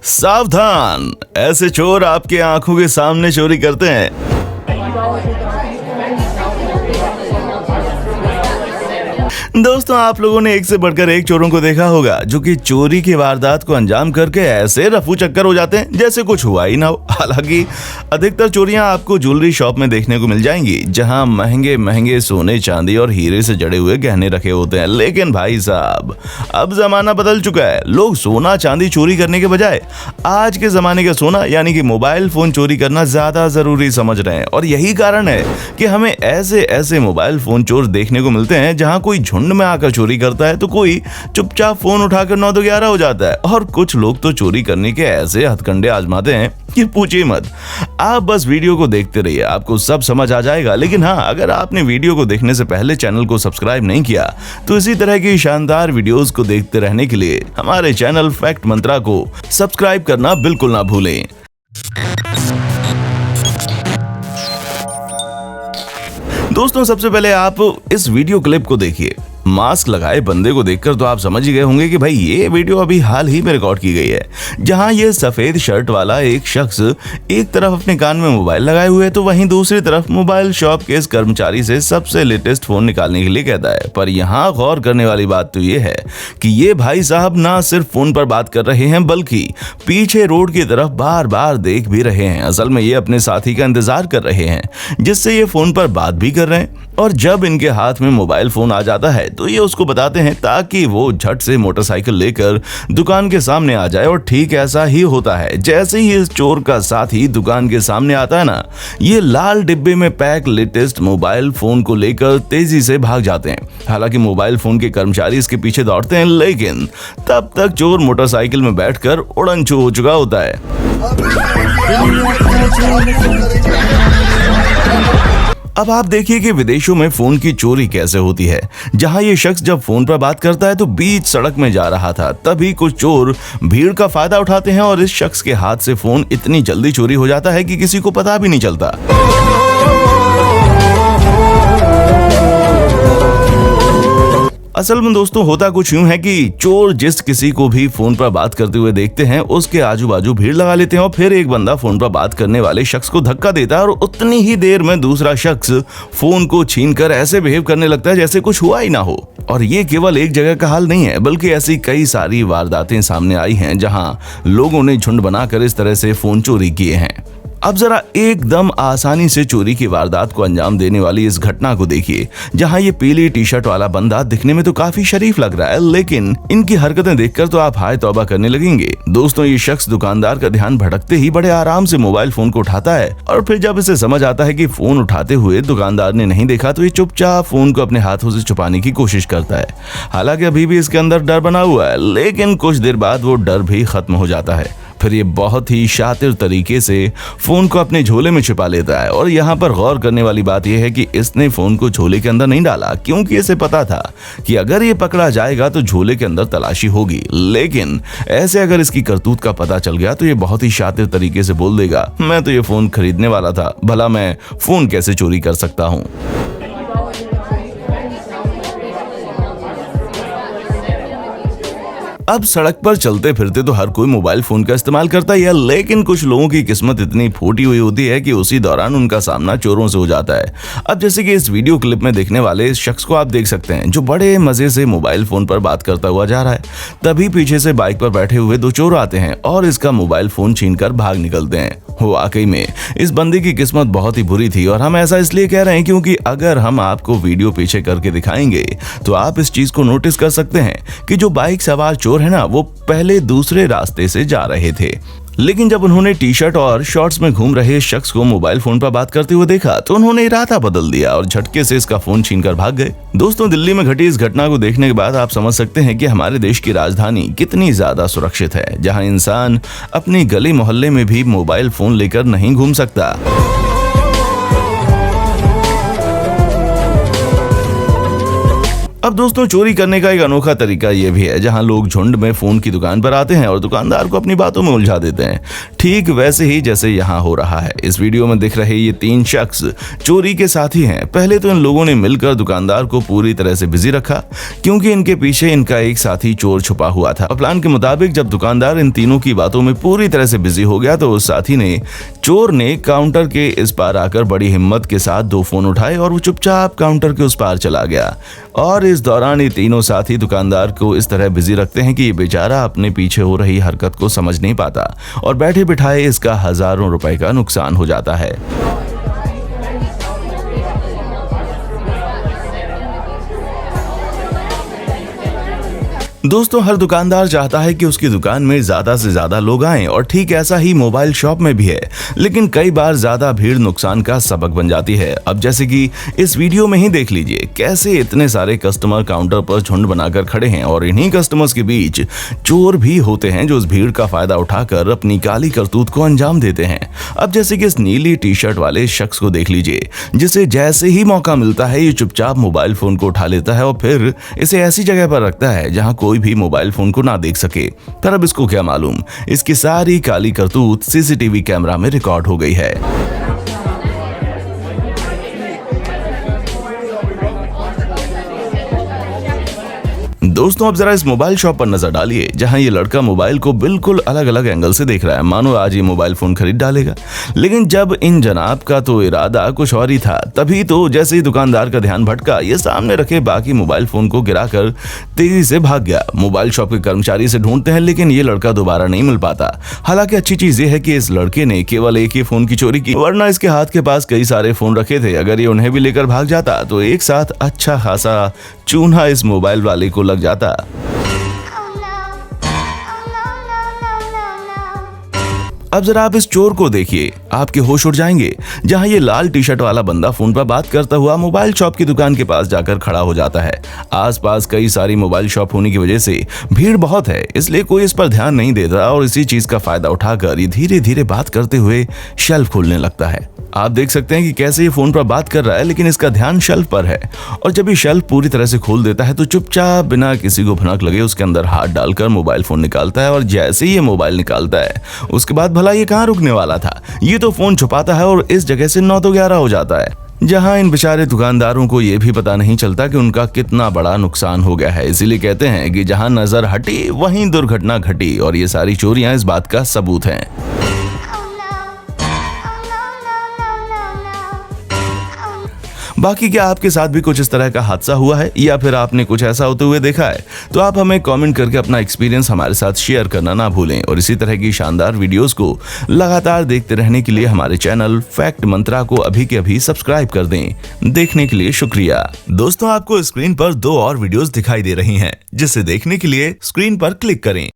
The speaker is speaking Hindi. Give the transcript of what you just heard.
सावधान, ऐसे चोर आपके आंखों के सामने चोरी करते हैं। दोस्तों, आप लोगों ने एक से बढ़कर एक चोरों को देखा होगा जो कि चोरी की वारदात को अंजाम करके ऐसे रफू चक्कर हो जाते हैं जैसे कुछ हुआ ही ना हो। हालांकि अधिकतर चोरियां आपको ज्वेलरी शॉप में देखने को मिल जाएंगी, जहां महंगे महंगे सोने चांदी और हीरे से जड़े हुए गहने रखे होते हैं। लेकिन भाई साहब, अब जमाना बदल चुका है। लोग सोना चांदी चोरी करने के बजाय आज के जमाने का सोना यानी कि मोबाइल फोन चोरी करना ज्यादा जरूरी समझ रहे हैं। और यही कारण है कि हमें ऐसे ऐसे मोबाइल फोन चोर देखने को मिलते हैं जहां कोई झुंड में आकर चोरी करता है तो कोई चुपचाप फोन उठाकर 9 तो 11 हो जाता है। और कुछ लोग तो चोरी करने के ऐसे हथकंडे आजमाते हैं कि पूछिए मत। आप बस वीडियो को देखते रहिए, आपको सब समझ आ जाएगा। लेकिन हाँ, अगर आपने वीडियो को देखने से पहले चैनल को सब्सक्राइब नहीं किया तो इसी तरह की शानदार वीडियोस को देखते रहने के लिए हमारे चैनल फैक्ट मंत्रा को सब्सक्राइब करना बिल्कुल ना भूलें। दोस्तों, सबसे पहले आप इस वीडियो क्लिप को देखिए। मास्क लगाए बंदे को देखकर तो आप समझ ही गए होंगे कि भाई ये वीडियो अभी हाल ही में रिकॉर्ड की गई है, जहां ये सफेद शर्ट वाला एक शख्स एक तरफ अपने कान में मोबाइल लगाए हुए है तो वहीं दूसरी तरफ मोबाइल शॉप के इस कर्मचारी से सबसे लेटेस्ट फोन निकालने के लिए कहता है। पर यहाँ गौर करने वाली बात तो ये है कि ये भाई साहब ना सिर्फ फोन पर बात कर रहे हैं बल्कि पीछे रोड की तरफ बार बार देख भी रहे हैं। असल में ये अपने साथी का इंतजार कर रहे हैं जिससे ये फोन पर बात भी कर रहे हैं। और जब इनके हाथ में मोबाइल फोन आ जाता है तो ये उसको बताते हैं ताकि वो झट से मोटरसाइकिल लेकर दुकान के सामने आ जाए। और ठीक ऐसा ही होता है। जैसे ही इस चोर का साथी दुकान के सामने आता है ना, ये लाल डिब्बे में पैक लेटेस्ट मोबाइल फोन को लेकर तेजी से भाग जाते हैं। हालांकि मोबाइल फोन के कर्मचारी इसके पीछे दौड़ते हैं, लेकिन तब तक चोर मोटरसाइकिल में बैठकर उड़न छू हो चुका होता है। अब आप देखिए कि विदेशों में फोन की चोरी कैसे होती है, जहां ये शख्स जब फोन पर बात करता है तो बीच सड़क में जा रहा था, तभी कुछ चोर भीड़ का फायदा उठाते हैं और इस शख्स के हाथ से फोन इतनी जल्दी चोरी हो जाता है कि किसी को पता भी नहीं चलता। असल में दोस्तों, होता कुछ यूं है कि चोर जिस किसी को भी फोन पर बात करते हुए देखते हैं उसके आजू बाजू भीड़ लगा लेते हैं और फिर एक बंदा फोन पर बात करने वाले शख्स को धक्का देता है और उतनी ही देर में दूसरा शख्स फोन को छीनकर ऐसे बिहेव करने लगता है जैसे कुछ हुआ ही ना हो। और ये केवल एक जगह का हाल नहीं है, बल्कि ऐसी कई सारी वारदातें सामने आई हैं जहां लोगों ने झुंड बनाकर इस तरह से फोन चोरी किए हैं। अब जरा एकदम आसानी से चोरी की वारदात को अंजाम देने वाली इस घटना को देखिए, जहां ये पीली टी शर्ट वाला बंदा दिखने में तो काफी शरीफ लग रहा है, लेकिन इनकी हरकतें देखकर तो आप हाय तौबा करने लगेंगे। दोस्तों, ये शख्स दुकानदार का ध्यान भटकते ही बड़े आराम से मोबाइल फोन को उठाता है और फिर जब इसे समझ आता है कि फोन उठाते हुए दुकानदार ने नहीं देखा तो ये चुपचाप फोन को अपने हाथों से छुपाने की कोशिश करता है। हालांकि अभी भी इसके अंदर डर बना हुआ है, लेकिन कुछ देर बाद वो डर भी खत्म हो जाता है। फिर ये बहुत ही शातिर तरीके से फोन को अपने झोले में छिपा लेता है। और यहाँ पर गौर करने वाली बात यह है कि इसने फोन को झोले के अंदर नहीं डाला, क्योंकि इसे पता था कि अगर ये पकड़ा जाएगा तो झोले के अंदर तलाशी होगी। लेकिन ऐसे अगर इसकी करतूत का पता चल गया तो ये बहुत ही शातिर तरीके से बोल देगा, मैं तो ये फोन खरीदने वाला था, भला मैं फोन कैसे चोरी कर सकता हूँ। अब सड़क पर चलते फिरते तो हर कोई मोबाइल फोन का इस्तेमाल करता ही है, लेकिन कुछ लोगों की किस्मत इतनी फूटी हुई होती है कि उसी दौरान उनका सामना चोरों से हो जाता है। अब जैसे कि इस वीडियो क्लिप में देखने वाले इस शख्स को आप देख सकते हैं जो बड़े मजे से मोबाइल फोन पर बात करता हुआ जा रहा है। तभी पीछे से बाइक पर बैठे हुए दो चोर आते हैं और इसका मोबाइल फोन छीनकर भाग निकलते हैं। वाकई में इस बंदे की किस्मत बहुत ही बुरी थी, और हम ऐसा इसलिए कह रहे हैं क्योंकि अगर हम आपको वीडियो पीछे करके दिखाएंगे तो आप इस चीज को नोटिस कर सकते हैं कि जो बाइक सवार चोर है ना, वो पहले दूसरे रास्ते से जा रहे थे, लेकिन जब उन्होंने टी शर्ट और शॉर्ट्स में घूम रहे शख्स को मोबाइल फोन पर बात करते हुए देखा तो उन्होंने इरादा बदल दिया और झटके से इसका फोन छीनकर भाग गए। दोस्तों, दिल्ली में घटी इस घटना को देखने के बाद आप समझ सकते हैं कि हमारे देश की राजधानी कितनी ज्यादा सुरक्षित है, जहां इंसान अपनी गली मोहल्ले में भी मोबाइल फोन लेकर नहीं घूम सकता। अब दोस्तों चोरी करने का एक अनोखा तरीका ये भी है जहां लोग झुंड में फोन की दुकान पर आते हैं और दुकानदार को अपनी बातों में उलझा देते हैं, ठीक वैसे ही जैसे यहाँ हो रहा है। इस वीडियो में दिख रहे ये 3 शख्स चोरी के साथी हैं। पहले तो इन लोगों ने मिलकर दुकानदार को पूरी तरह से बिजी रखा क्योंकि इनके पीछे इनका एक साथी चोर छुपा हुआ था। प्लान के मुताबिक जब दुकानदार इन तीनों की बातों में पूरी तरह से बिजी हो गया तो उस साथी ने चोर ने काउंटर के इस पार आकर बड़ी हिम्मत के साथ 2 फोन उठाए और वो चुपचाप काउंटर के उस पार चला गया। और इस दौरान ये तीनों साथी दुकानदार को इस तरह बिजी रखते हैं कि ये बेचारा अपने पीछे हो रही हरकत को समझ नहीं पाता और बैठे बिठाए इसका हजारों रुपए का नुकसान हो जाता है। दोस्तों हर दुकानदार चाहता है कि उसकी दुकान में ज्यादा से ज्यादा लोग आएं और ठीक ऐसा ही मोबाइल शॉप में भी है, लेकिन कई बार ज्यादा भीड़ नुकसान का सबक बन जाती है। अब जैसे कि इस वीडियो में ही देख लीजिए कैसे इतने सारे कस्टमर काउंटर पर झुंड बनाकर खड़े हैं और इन्हीं कस्टमर्स के बीच चोर भी होते हैं जो इस भीड़ का फायदा उठाकर अपनी काली करतूत को अंजाम देते हैं। अब जैसे कि इस नीली टी शर्ट वाले शख्स को देख लीजिए, जिसे जैसे ही मौका मिलता है ये चुपचाप मोबाइल फोन को उठा लेता है और फिर इसे ऐसी जगह पर रखता है जहां कोई भी मोबाइल फोन को ना देख सके। पर अब इसको क्या मालूम, इसकी सारी काली करतूत सीसीटीवी कैमरा में रिकॉर्ड हो गई है। दोस्तों अब जरा इस मोबाइल शॉप पर नजर डालिए जहां ये लड़का मोबाइल को बिल्कुल अलग अलग एंगल से देख रहा है, मानो आज ये मोबाइल फोन खरीद डालेगा। लेकिन जब इन जनाब का तो इरादा कुछ और ही था, तभी तो जैसे ही दुकानदार का ध्यान भटका ये सामने रखे बाकी मोबाइल फोन को गिराकर तेजी से भाग गया। मोबाइल शॉप के कर्मचारी से ढूंढते हैं लेकिन ये लड़का दोबारा नहीं मिल पाता। हालांकि अच्छी चीज ये है कि इस लड़के ने केवल एक ही फोन की चोरी की, वरना इसके हाथ के पास कई सारे फोन रखे थे। अगर ये उन्हें भी लेकर भाग जाता तो एक साथ अच्छा खासा चूना इस मोबाइल वाले को लग जाता। अब जरा आप इस चोर को देखिए, आपके होश उड़ जाएंगे। जहां ये लाल टी शर्ट वाला बंदा फोन पर बात करता हुआ मोबाइल शॉप की दुकान के पास जाकर खड़ा हो जाता है। आसपास कई सारी मोबाइल शॉप होने की वजह से भीड़ बहुत है, इसलिए कोई इस पर ध्यान नहीं देता और इसी चीज का फायदा उठाकर ये धीरे धीरे बात करते हुए शेल्फ खोलने लगता है। आप देख सकते हैं कि कैसे ये फोन पर बात कर रहा है लेकिन इसका ध्यान शेल्फ पर है। और जब ये शेल्फ पूरी तरह से खोल देता है तो चुपचाप बिना किसी को भनक लगे उसके अंदर हाथ डालकर मोबाइल फोन निकालता है। और जैसे ही ये मोबाइल निकालता है उसके बाद भला ये कहाँ रुकने वाला था, ये तो फोन छुपाता है और इस जगह से 9 तो 11 हो जाता है, जहां इन बेचारे दुकानदारों को यह भी पता नहीं चलता कि उनका कितना बड़ा नुकसान हो गया है। इसीलिए कहते हैं कि जहां नजर हटी वहीं दुर्घटना घटी और ये सारी चोरियां इस बात का सबूत हैं। बाकी क्या आपके साथ भी कुछ इस तरह का हादसा हुआ है या फिर आपने कुछ ऐसा होते हुए देखा है, तो आप हमें कमेंट करके अपना एक्सपीरियंस हमारे साथ शेयर करना ना भूलें। और इसी तरह की शानदार वीडियोस को लगातार देखते रहने के लिए हमारे चैनल फैक्ट मंत्रा को अभी के अभी सब्सक्राइब कर दें। देखने के लिए शुक्रिया। दोस्तों आपको स्क्रीन पर 2 और वीडियोस दिखाई दे रही हैं, जिसे देखने के लिए स्क्रीन पर क्लिक करें।